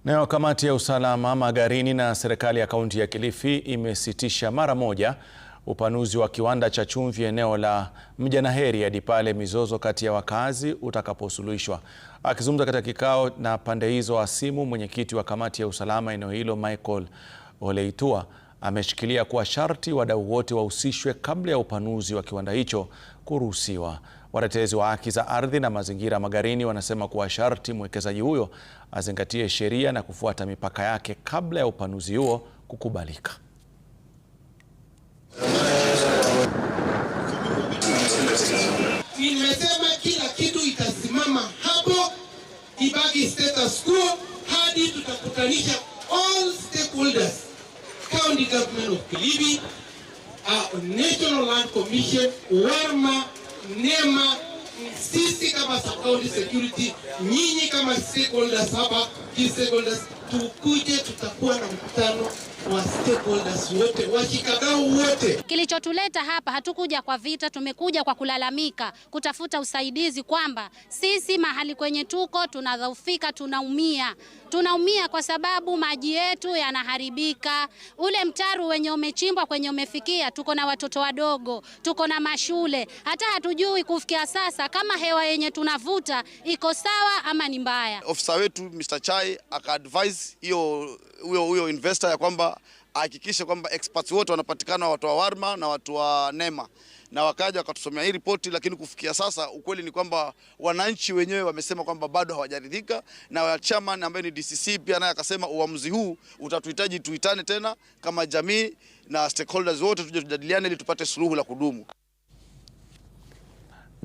Nayo kamati ya usalama magarini na serikali ya kaunti ya Kilifi imesitisha mara moja upanuzi wa kiwanda cha chumvi eneo la Mjanaheri hadi pale mizozo kati ya wakazi utakaposuluhishwa. Akizungumza katika kikao na pande hizo hasimu, mwenyekiti wa kamati ya usalama eneo hilo Michael Oleitua ameshikilia kuwa sharti wadau wote wahusishwe kabla ya upanuzi wa kiwanda hicho kuruhusiwa. Watetezi wa haki za ardhi na mazingira magarini wanasema kuwa sharti mwekezaji huyo azingatie sheria na kufuata mipaka yake kabla ya upanuzi huo kukubalika. Nimesema kila kitu itasimama hapo, ibaki status quo hadi tutakutanisha all stakeholders, County Government of Kilifi, National Land Commission, Warma, NEMA, sisi kama county security, nyinyi kama stakeholders hapa, key stakeholders, tukuje tutakuwa na mkutano wa stakeholders wote, washikadau wote. Kilichotuleta hapa, hatukuja kwa vita, tumekuja kwa kulalamika, kutafuta usaidizi kwamba sisi mahali kwenye tuko tunadhoofika, tunaumia kwa sababu maji yetu yanaharibika. Ule mtaro wenye umechimbwa kwenye umefikia, tuko na watoto wadogo, tuko na mashule, hata hatujui kufikia sasa kama hewa yenye tunavuta iko sawa ama ni mbaya. Ofisa wetu Mr. Chai aka-advise huyo investor ya kwamba hakikishe kwamba experts wote wanapatikana, watu wa Warma na watu wa NEMA, na wakaja wakatusomea hii ripoti. Lakini kufikia sasa ukweli ni kwamba wananchi wenyewe wamesema kwamba bado hawajaridhika, na chairman ambaye ni DCC pia naye akasema uamuzi huu utatuhitaji tuitane tena kama jamii na stakeholders wote tuje tujadiliane ili tupate suluhu la kudumu.